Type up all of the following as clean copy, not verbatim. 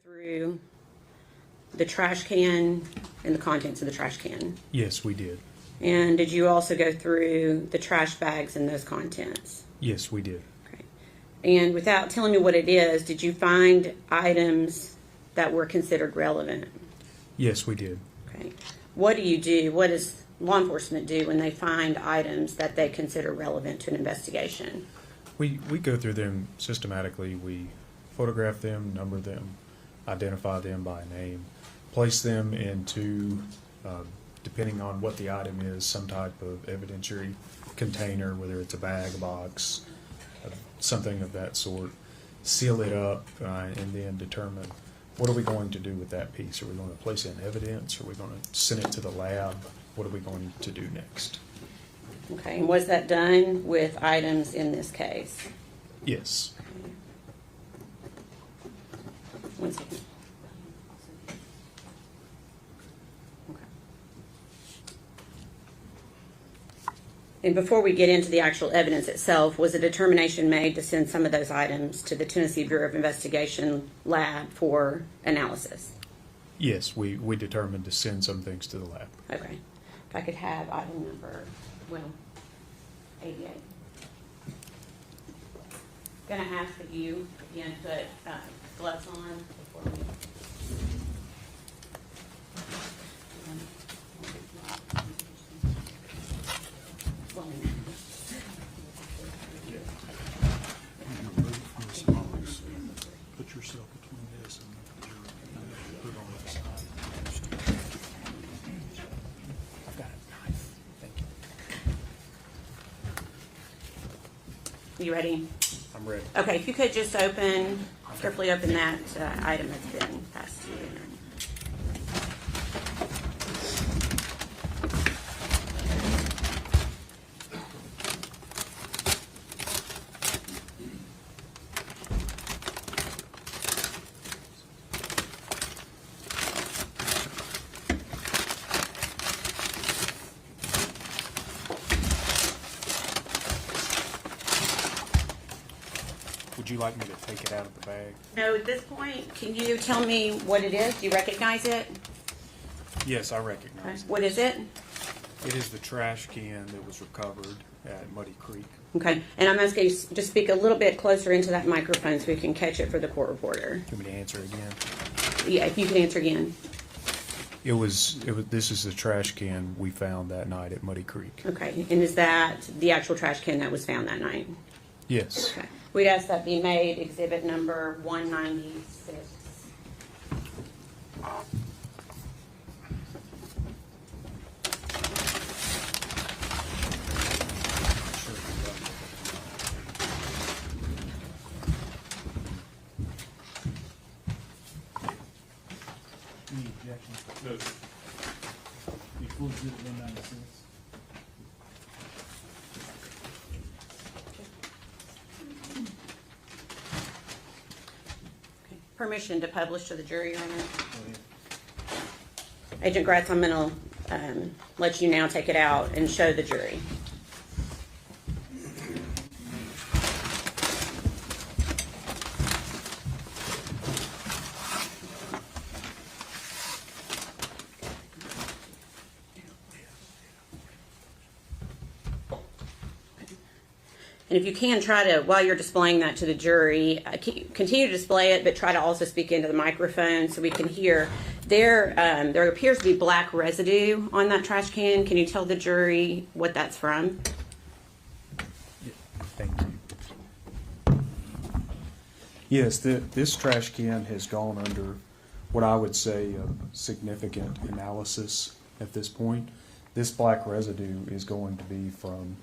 through the trash can and the contents of the trash can? Yes, we did. And did you also go through the trash bags and those contents? Yes, we did. Okay. And without telling me what it is, did you find items that were considered relevant? Yes, we did. Okay. What do you do? What does law enforcement do when they find items that they consider relevant to an investigation? We go through them systematically. We photograph them, number them, identify them by name, place them into, depending on what the item is, some type of evidentiary container, whether it's a bag, a box, something of that sort, seal it up, and then determine what are we going to do with that piece. Are we going to place it in evidence? Are we going to send it to the lab? What are we going to do next? Okay, and was that done with items in this case? Yes. One second. Okay. And before we get into the actual evidence itself, was a determination made to send some of those items to the Tennessee Bureau of Investigation lab for analysis? Yes, we determined to send some things to the lab. Okay. If I could have item number, 88. Going to ask that you, again, put gloves on before we... Put yourself between this and put on that side. I've got a knife. Thank you. You ready? I'm ready. Okay, if you could just carefully open that item that's been passed to you. Would you like me to take it out of the bag? No, at this point, can you tell me what it is? Do you recognize it? Yes, I recognize it. What is it? It is the trash can that was recovered at Muddy Creek. Okay, and I'm asking you to just speak a little bit closer into that microphone so we can catch it for the court reporter. Do you want me to answer again? Yeah, if you can answer again. This is the trash can we found that night at Muddy Creek. Okay, and is that the actual trash can that was found that night? Yes. Okay. We'd ask that be made exhibit number 196. Any objections? No. Before exhibit 196. Permission to publish to the jury, Your Honor. Agent Gratz, I'm going to let you now take it out and show the jury. And if you can, try to, while you're displaying that to the jury, continue to display it, but try to also speak into the microphone so we can hear. There appears to be black residue on that trash can. Can you tell the jury what that's from? Thank you. Yes, this trash can has gone under what I would say a significant analysis at this point. This black residue is going to be from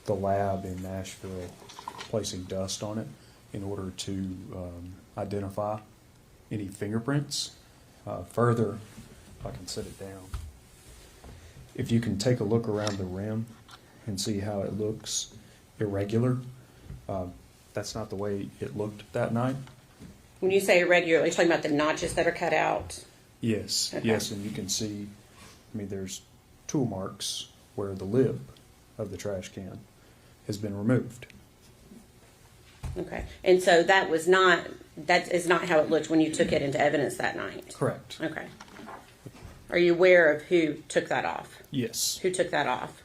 the lab in Nashville placing dust on it in order to identify any fingerprints. Further, if I can set it down, if you can take a look around the rim and see how it looks irregular, that's not the way it looked that night. When you say irregular, are you talking about the notches that are cut out? Yes, Okay. yes, and you can see, there's tool marks where the lid of the trash can has been removed. Okay, and so that is not how it looked when you took it into evidence that night? Correct. Okay. Are you aware of who took that off? Yes. Who took that off?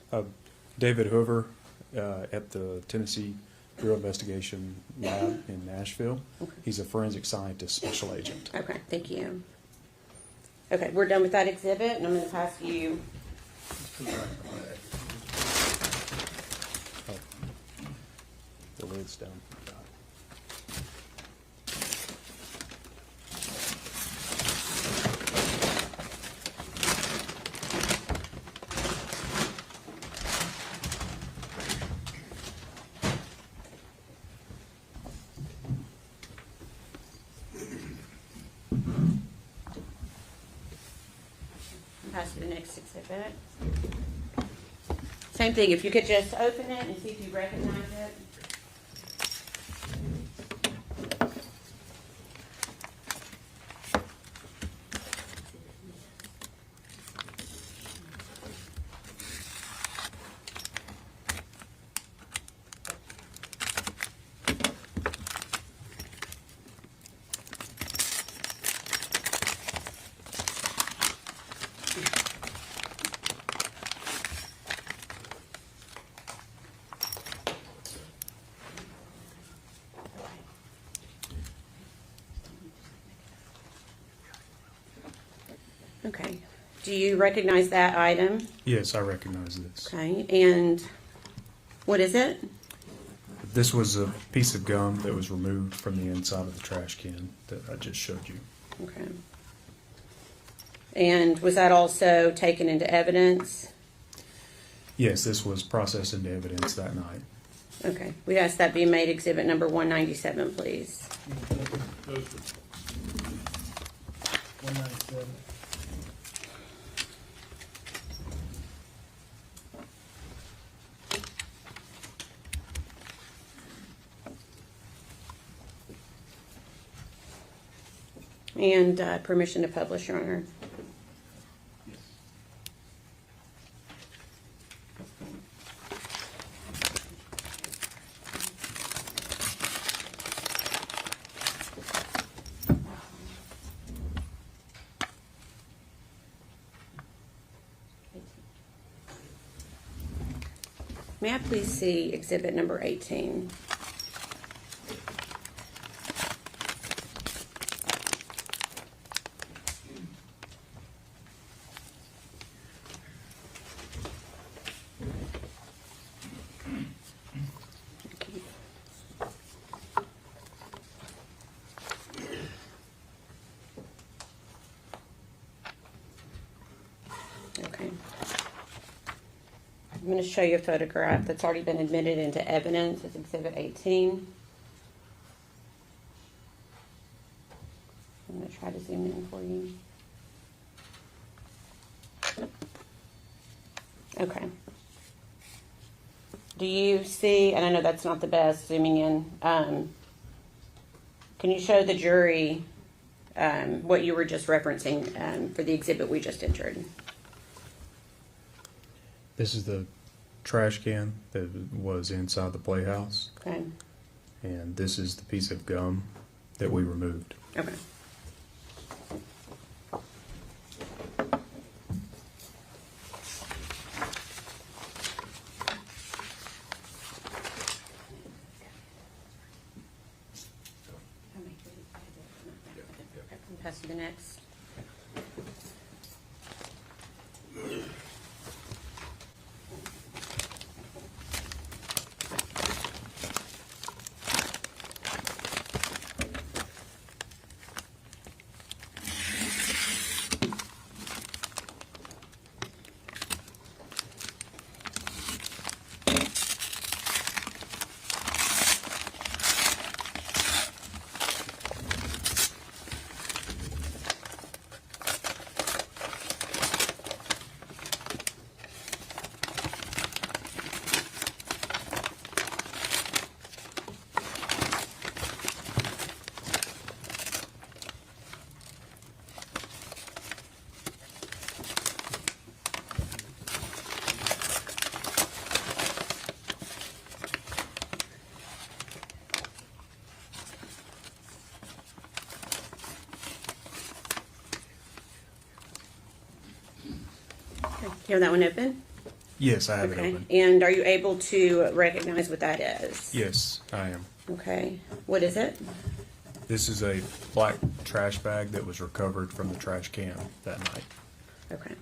David Hoover at the Tennessee Bureau of Investigation Lab in Nashville. Okay. He's a forensic scientist special agent. Okay, thank you. Okay, we're done with that exhibit, and I'm going to pass you. The lid's down. Pass you the next exhibit. Same thing, if you could just open it and see if you recognize it. Okay. Do you recognize that item? Yes, I recognize this. Okay. And what is it? This was a piece of gum that was removed from the inside of the trash can that I just showed you. Okay. And was that also taken into evidence? Yes, this was processed into evidence that night. Okay. We ask that be made exhibit number 197, please. 197. And permission to publish, Your Honor. May I please see exhibit number 18? Okay. I'm going to show you a photograph that's already been admitted into evidence. It's exhibit 18. I'm going to try to zoom in for you. Okay. Do you see, and I know that's not the best zooming in, can you show the jury what you were just referencing for the exhibit we just entered? This is the trash can that was inside the playhouse, Okay. and this is the piece of gum that we removed. Okay. Pass you the next. You have that one open? Yes, I have it Okay. open. And are you able to recognize what that is? Yes, I am. Okay. What is it? This is a black trash bag that was recovered from the trash can that night. Okay.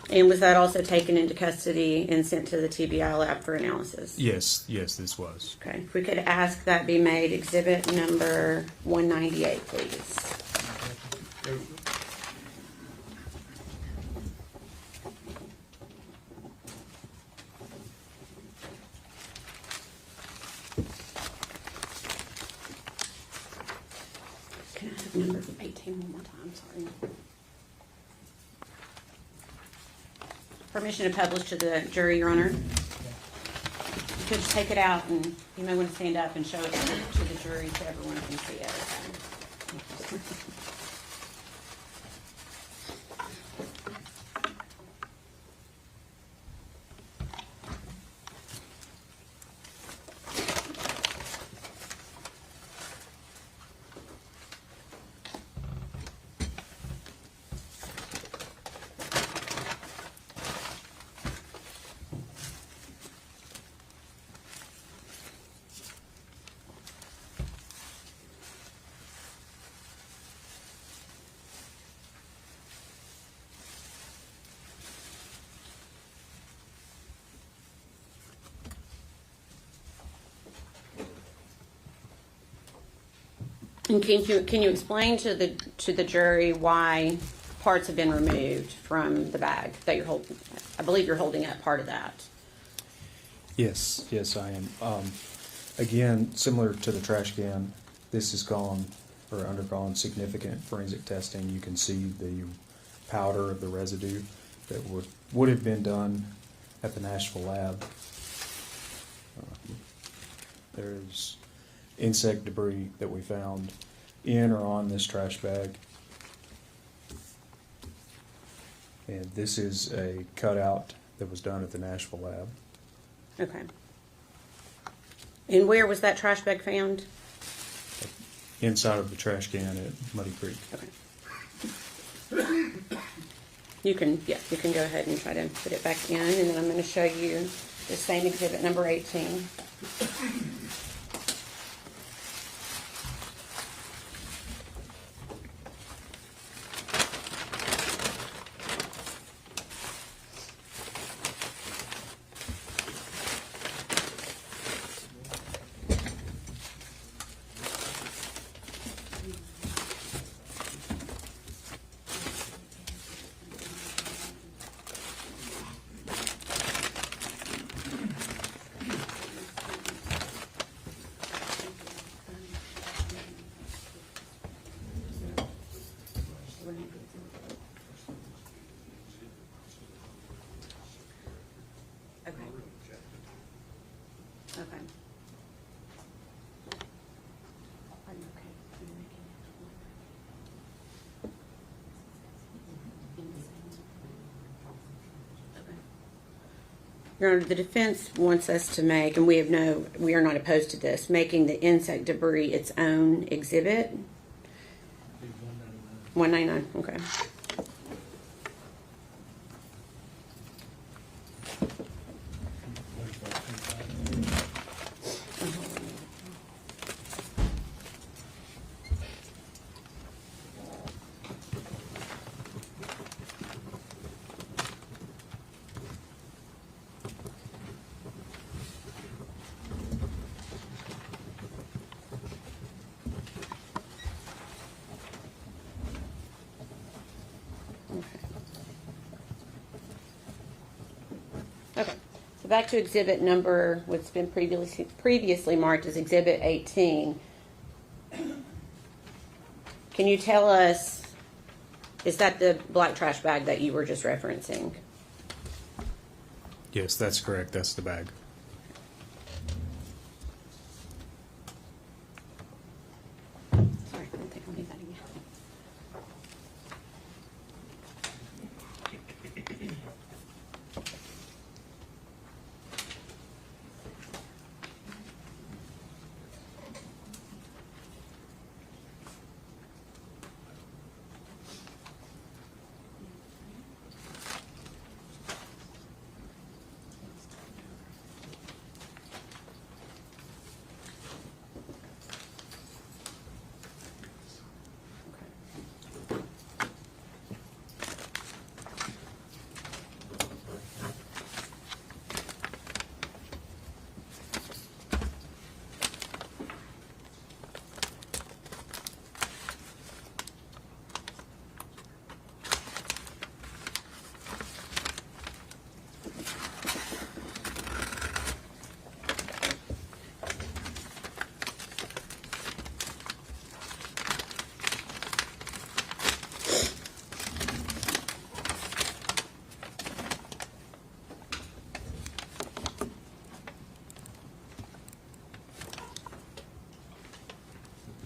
And was that also taken into custody and sent to the TBI lab for analysis? Yes, this was. Okay. If we could ask that be made exhibit number 198, please. Can I have number 18 one more time? Sorry. Permission to publish to the jury, Your Honor. You could just take it out, and you may want to stand up and show it to the jury so everyone can see it. And can you explain to the jury why parts have been removed from the bag that you're holding? I believe you're holding up part of that. Yes, I am. Again, similar to the trash can, this has gone or undergone significant forensic testing. You can see the powder of the residue that would have been done at the Nashville lab. There's insect debris that we found in or on this trash bag. And this is a cutout that was done at the Nashville lab. Okay. And where was that trash bag found? Inside of the trash can at Muddy Creek. Okay. You can go ahead and try to put it back in, and then I'm going to show you the same exhibit number 18. Okay. Your Honor, the defense wants us to make, and we are not opposed to this, making the insect debris its own exhibit. 199, okay. Okay, so back to exhibit number, what's been previously marked as exhibit 18. Can you tell us, is that the black trash bag that you were just referencing? Yes, that's correct. That's the bag. Sorry, I don't think I'll need that again.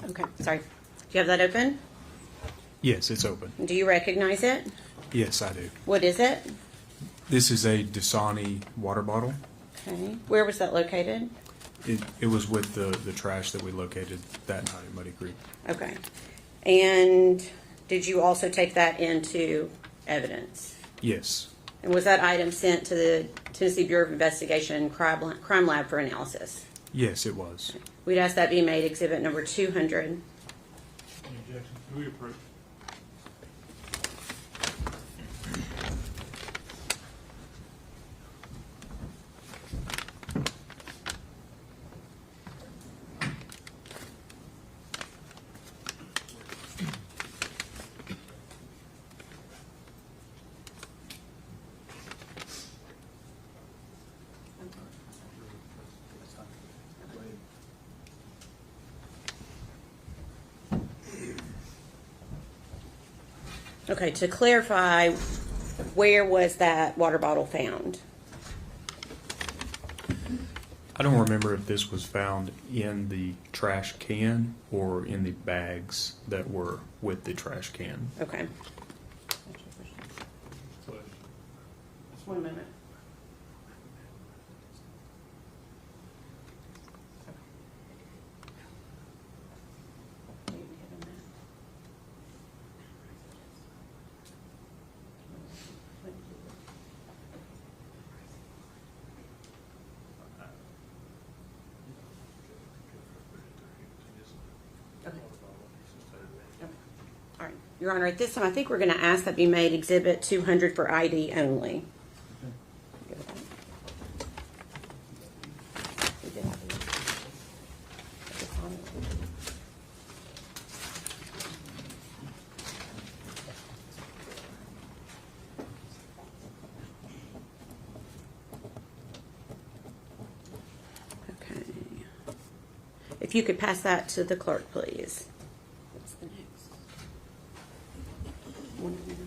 Okay, sorry. Do you have that open? Yes, it's open. Do you recognize it? Yes, I do. What is it? This is a Dasani water bottle. Okay. Where was that located? It was with the trash that we located that night at Muddy Creek. Okay. And did you also take that into evidence? Yes. And was that item sent to the Tennessee Bureau of Investigation Crime Lab for analysis? Yes, it was. We'd ask that be made exhibit number 200. Any objections? We approve. Okay, to clarify, where was that water bottle found? I don't remember if this was found in the trash can or in the bags that were with the trash can. Okay. Please. Just 1 minute. All right, Your Honor, at this time, I think we're going to ask that be made exhibit 200 for ID only. Okay. If you could pass that to the clerk, please. What's the next? One of them.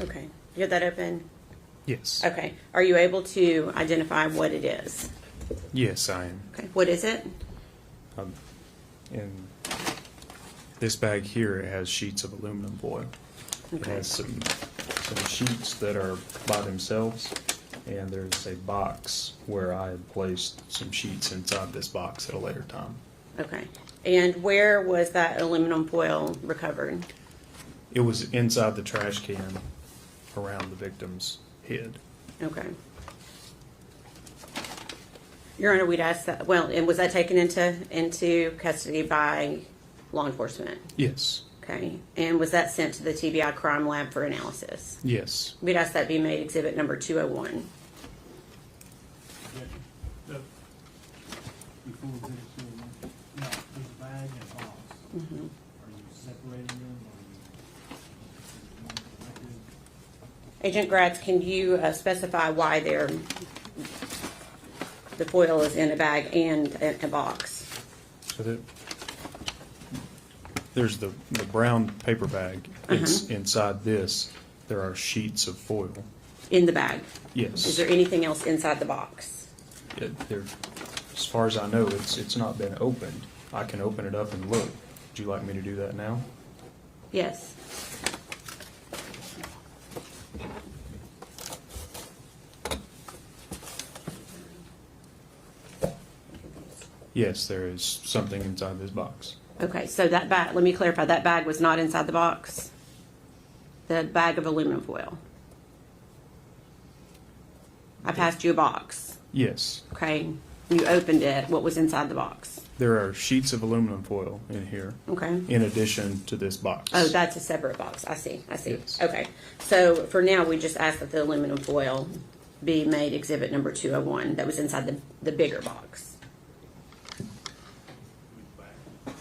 Okay. You have that open? Yes. Okay. Are you able to identify what it is? Yes, I am. Okay. What is it? In this bag here, it has sheets of aluminum foil. It Okay. has some sheets that are by themselves, and there's a box where I had placed some sheets inside this box at a later time. Okay. And where was that aluminum foil recovered? It was inside the trash can around the victim's head. Okay. Your Honor, we'd ask that, well, and was that taken into custody by law enforcement? Yes. Okay. And was that sent to the TBI crime lab for analysis? Yes. We'd ask that be made exhibit number 201. Before we get to now, this bag and box, are you separating them, or are you collected? Agent Gratz, can you specify why the foil is in a bag and a box? So there's the brown paper bag. It's inside this. There are sheets of foil. In the bag? Yes. Is there anything else inside the box? As far as I know, it's not been opened. I can open it up and look. Would you like me to do that now? Yes. Yes, there is something inside this box. Okay, so that bag, let me clarify, that bag was not inside the box? The bag of aluminum foil? I passed you a box, Yes. okay? You opened it, what was inside the box? There are sheets of aluminum foil in here, Okay. in addition to this box. Oh, that's a separate box, I see. Yes. Okay, so for now, we just ask that the aluminum foil be made exhibit number 201, that was inside the bigger box. Or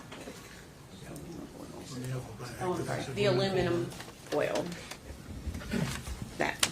you have a bag. Oh, I'm sorry, the aluminum foil. That.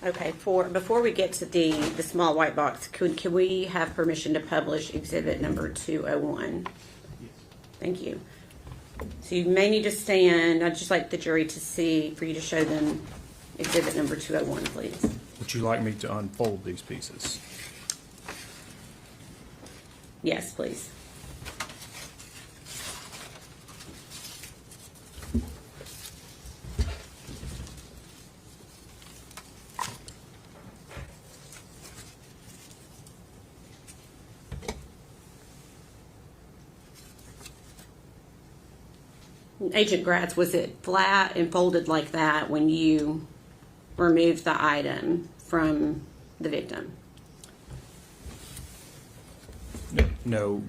Okay, before we get to the small white box, can we have permission to publish exhibit number 201? Yes. Thank you. So you may need to stand. I'd just like the jury to see, for you to show them exhibit number 201, please. Would you like me to unfold these pieces? Yes, please. Agent Gratz, was it flat and folded like that when you removed the item from the victim? No,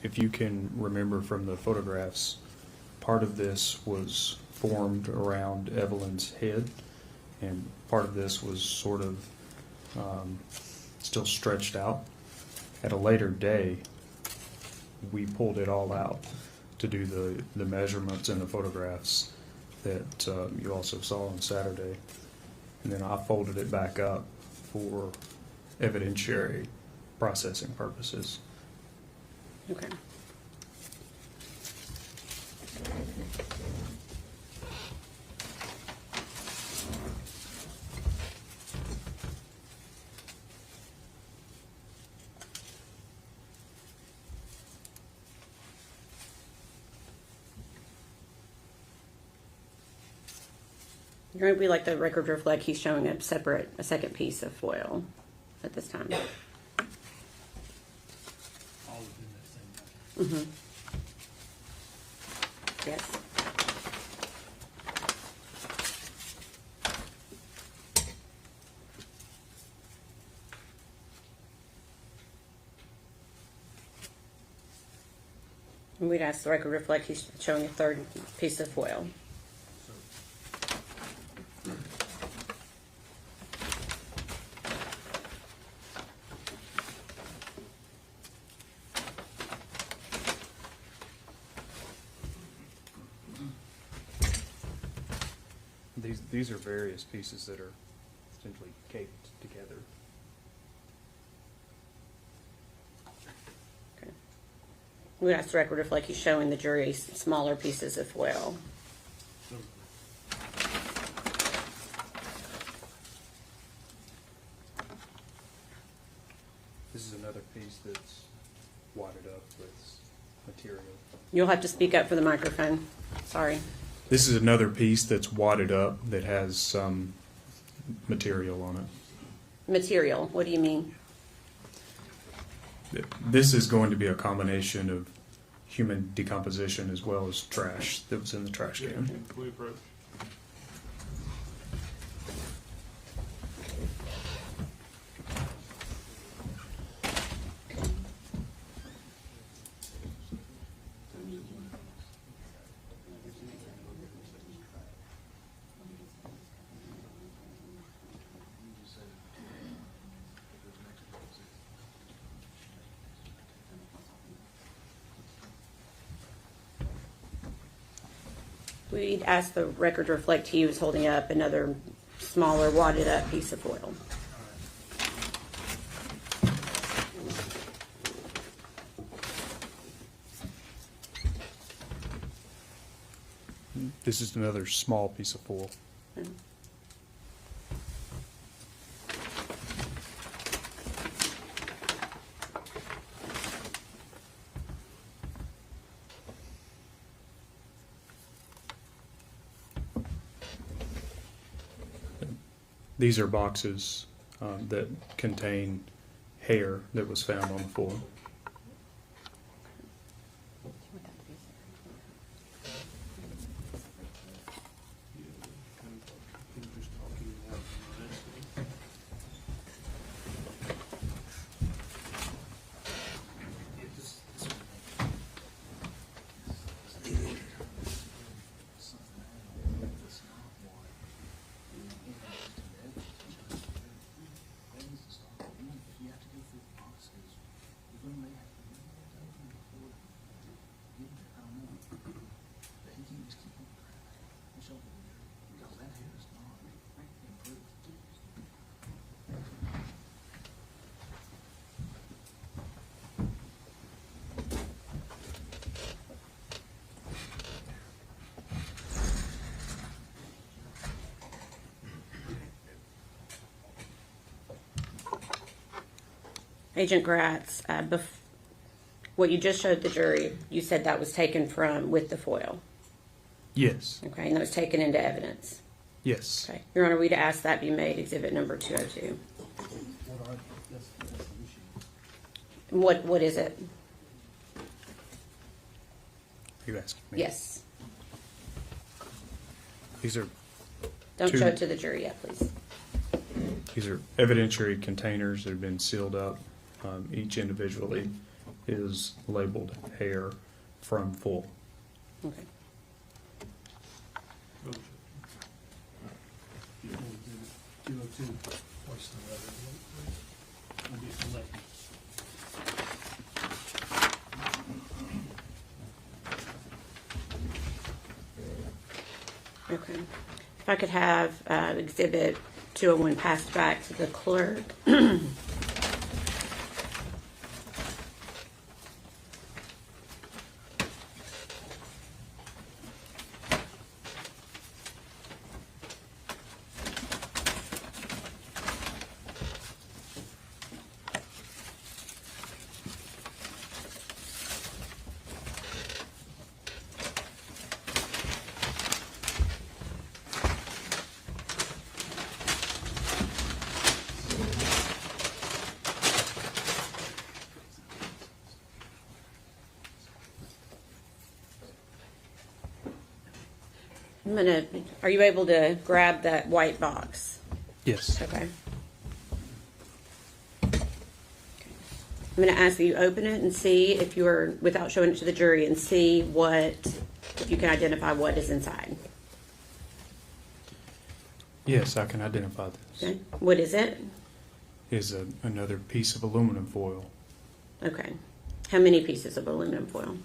if you can remember from the photographs, part of this was formed around Evelyn's head, and part of this was sort of still stretched out. At a later day, we pulled it all out to do the measurements and the photographs that you also saw on Saturday. And then I folded it back up for evidentiary processing purposes. Okay. We like the record reflect, he's showing a second piece of foil at this time. All within that same bag. Yes. And we'd ask the record reflect he's showing a third piece of foil. These are various pieces that are essentially caped together. Okay. We'd ask the record reflect he's showing the jury smaller pieces of foil. This is another piece that's wadded up with material. You'll have to speak up for the microphone. Sorry. This is another piece that's wadded up that has some material on it. Material, what do you mean? This is going to be a combination of human decomposition as well as trash that was in the trash can. We approach. We'd ask the record to reflect he was holding up another smaller wadded up piece of foil. This is another small piece of foil. These are boxes that contain hair that was found on the floor. Agent Gratz, what you just showed the jury, you said that was taken from with the foil. Yes. Okay, and that was taken into evidence. Yes. Okay. Your Honor, we'd ask that be made exhibit number 202. That's the issue. What is it? You asking me? Yes. These are Don't Two. show it to the jury yet, please. These are evidentiary containers that have been sealed up. Each individually is labeled hair from full. Okay. What's the other one? I'll be selected. Okay. If I could have exhibit 201 passed back to the clerk. Are you able to grab that white box? Yes. Okay. I'm going to ask that you open it and see if you're, without showing it to the jury, and see if you can identify what is inside. Yes, I can identify this. Okay. What is it? Is another piece of aluminum foil. Okay. How many pieces of aluminum foil?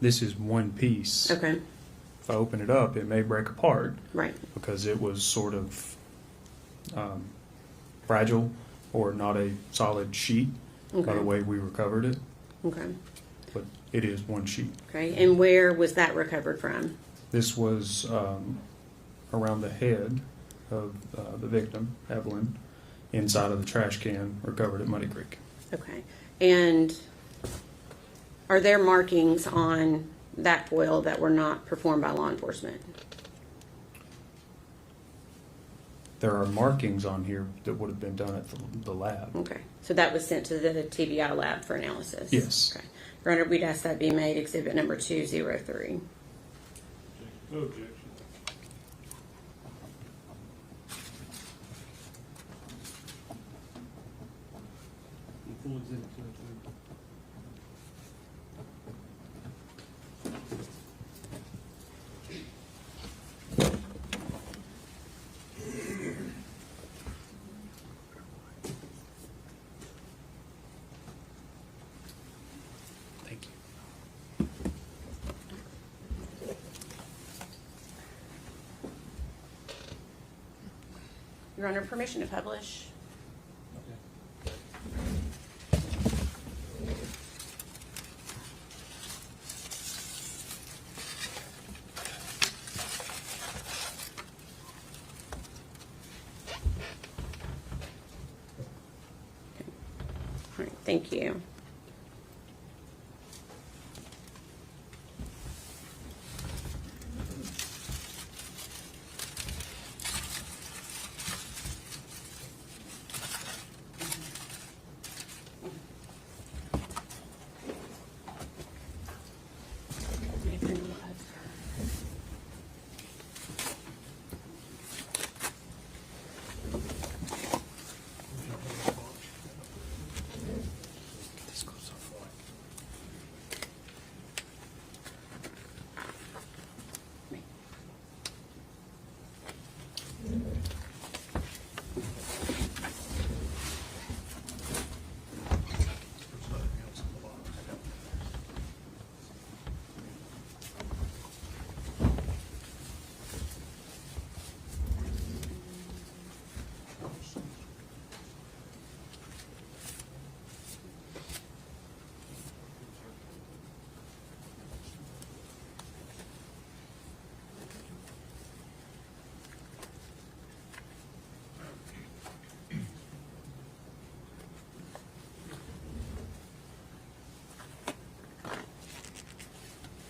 This is one piece. Okay. If I open it up, it may break apart Right. because it was sort of fragile or not a solid sheet by Okay. the way we recovered it. Okay. But it is one sheet. Okay. And where was that recovered from? This was around the head of the victim, Evelyn, inside of the trash can recovered at Muddy Creek. Okay. And are there markings on that foil that were not performed by law enforcement? There are markings on here that would have been done at the lab. Okay. So that was sent to the TBI lab for analysis? Yes. Okay. Your Honor, we'd ask that be made exhibit number 203. No objection. Full exhibit 202. Thank you. Your Honor, permission to publish? All right, thank you. There's nothing else in the box.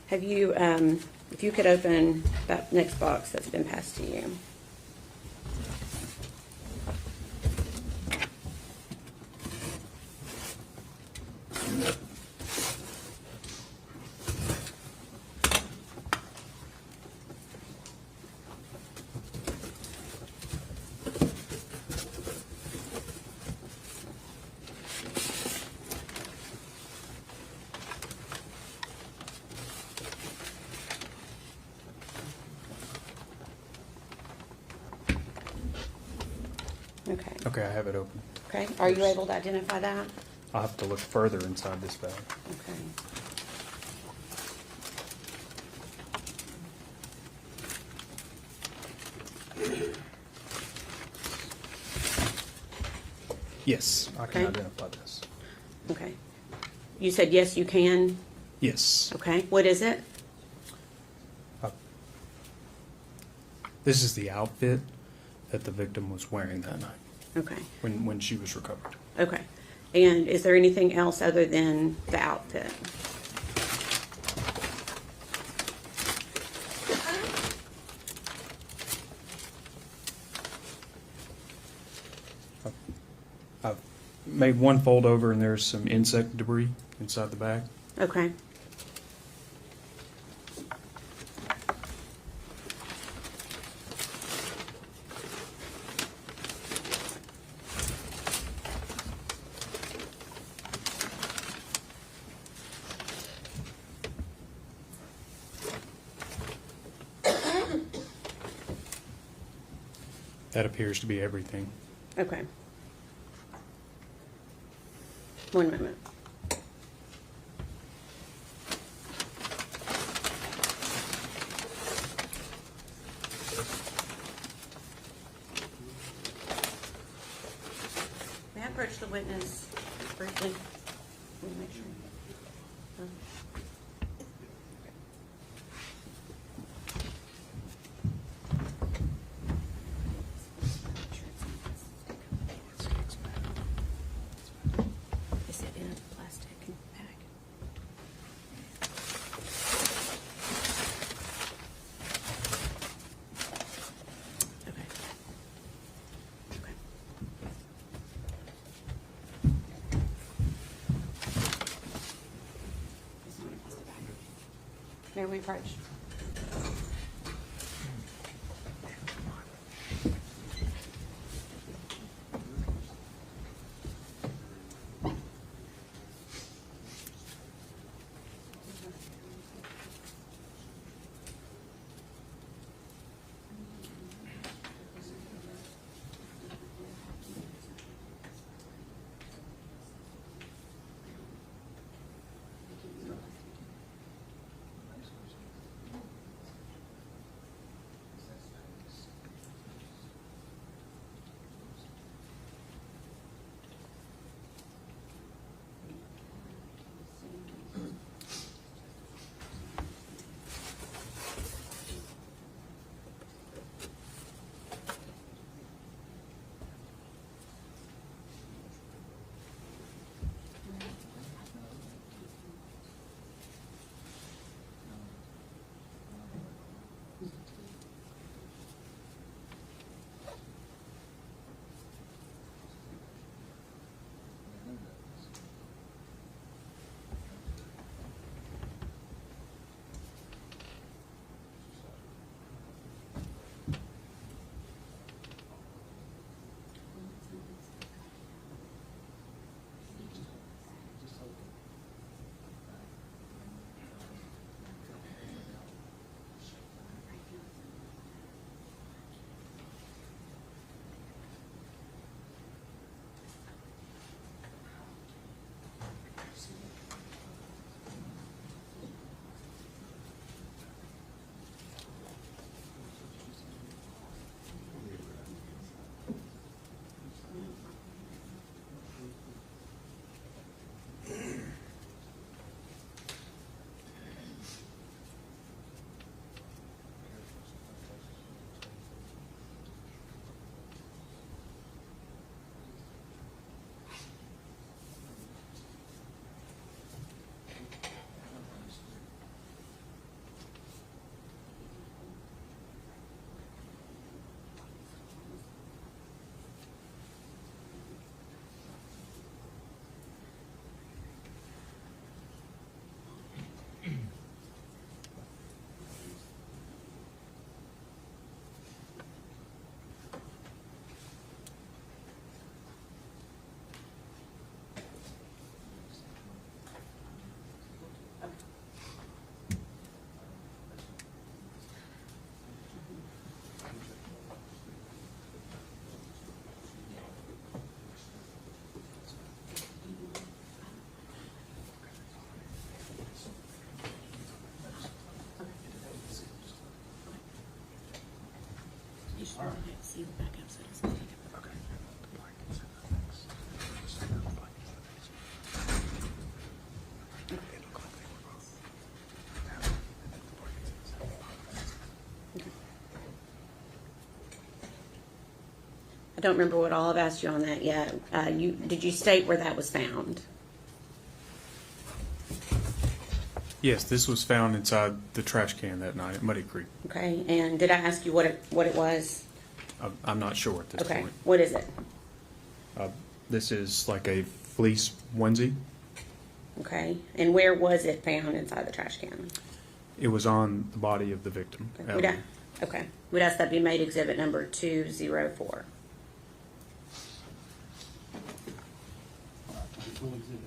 Have you, if you could open that next box that's been passed to you. Okay. Okay, I have it open. Okay. Are you able to identify that? I'll have to look further inside this bag. Okay. Yes, I can Okay. identify this. Okay. You said yes, you can? Yes. Okay. What is it? This is the outfit that the victim was wearing that night Okay. when she was recovered. Okay. And is there anything else other than the outfit? I've made one fold over and there's some insect debris inside the bag. Okay. That appears to be everything. Okay. One moment. May I approach the witness briefly? Let me make sure. Is it in a plastic bag? Okay. Okay. It's not in a plastic bag. May we approach? just want to see the backup so it doesn't take up. Okay. I don't remember what all I've asked you on that yet. Did you state where that was found? Yes, this was found inside the trash can that night at Muddy Creek. Okay, and did I ask you what it was? I'm not sure at this Okay, point. what is it? This is like a fleece onesie. Okay, and where was it found inside the trash can? It was on the body of the victim. Evelyn. Okay, we'd ask that be made exhibit number 204. Full exhibit.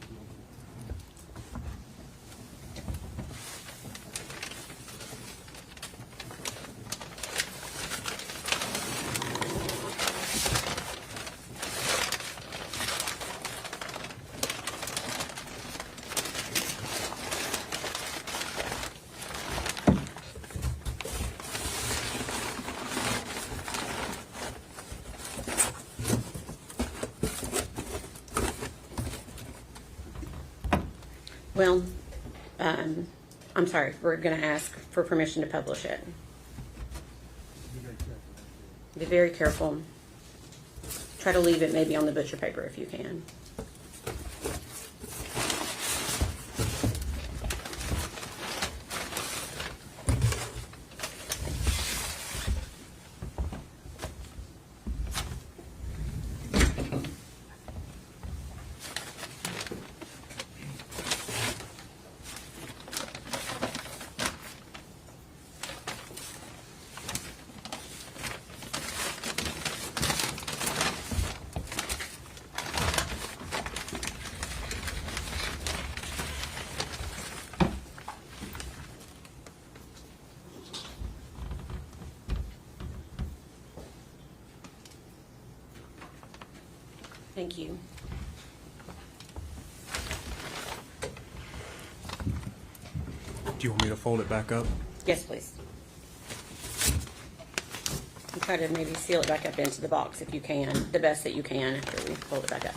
Well, I'm sorry, we're going to ask for permission to publish it. Be very careful. Be very careful. Try to leave it maybe on the butcher paper if you can. Thank you. Do you want me to fold it back up? Yes, please. And try to maybe seal it back up into the box if you can, the best that you can after we fold it back up.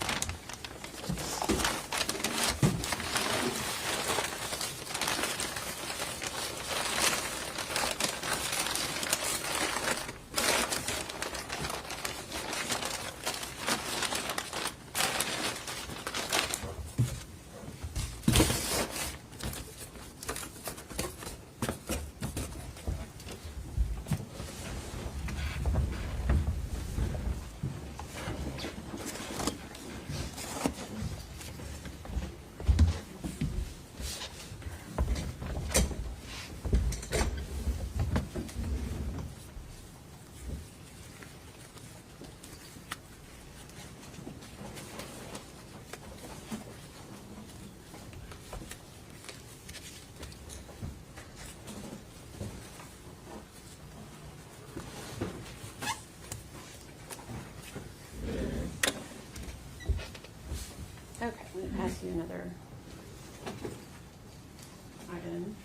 Okay, I'm going to pass you another item.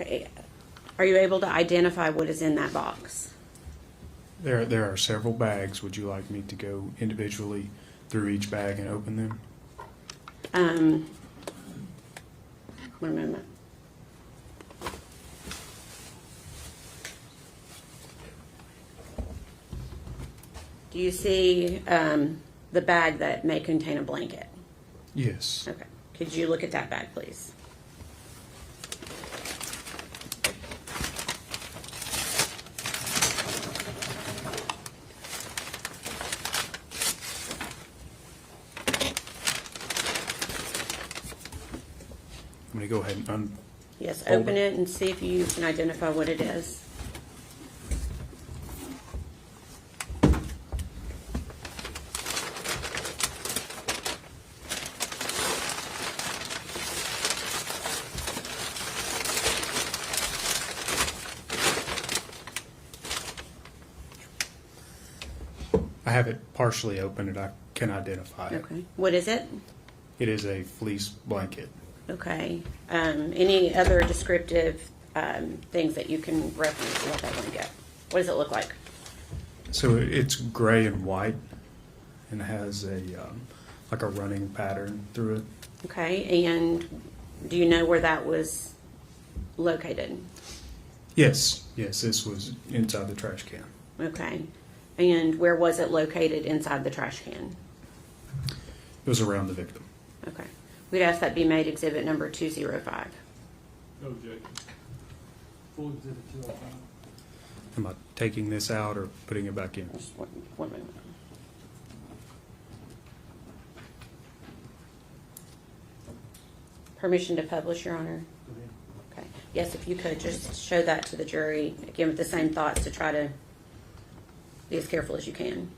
Okay, are you able to identify what is in that box? There are several bags. Would you like me to go individually through each bag and open them? 1 moment. Do you see the bag that may contain a blanket? Yes. Okay, could you look at that bag, please? I'm going to go ahead and Yes, Hold open it. it and see if you can identify what it is. I have it partially open and I can identify it. Okay, what is it? It is a fleece blanket. Okay, any other descriptive things that you can reference about that blanket? What does it look like? So it's gray and white and has a like a running pattern through it. Okay, and do you know where that was located? Yes, this was inside the trash can. Okay, and where was it located inside the trash can? It was around the victim. Okay, we'd ask that be made exhibit number 205. No objection. Full exhibit 205. Am I taking this out or putting it back in? Just one moment. Permission to publish, Your Honor? Go ahead. Okay. Yes, if you could, just show that to the jury, again, with the same thoughts to try to be as careful as you can.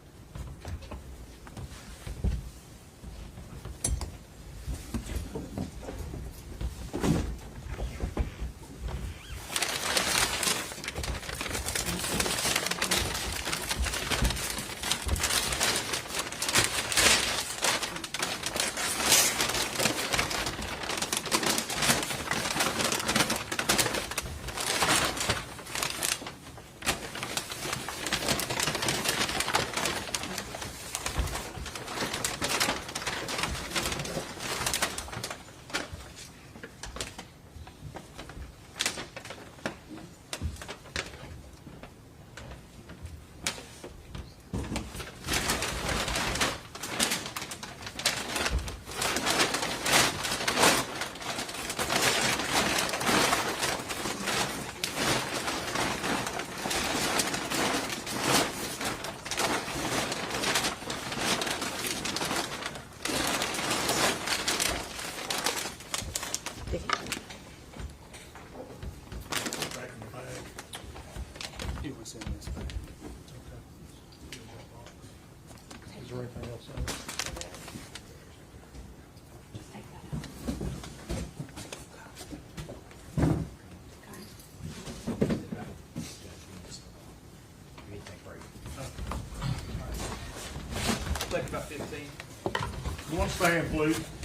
15. You want to stand, please?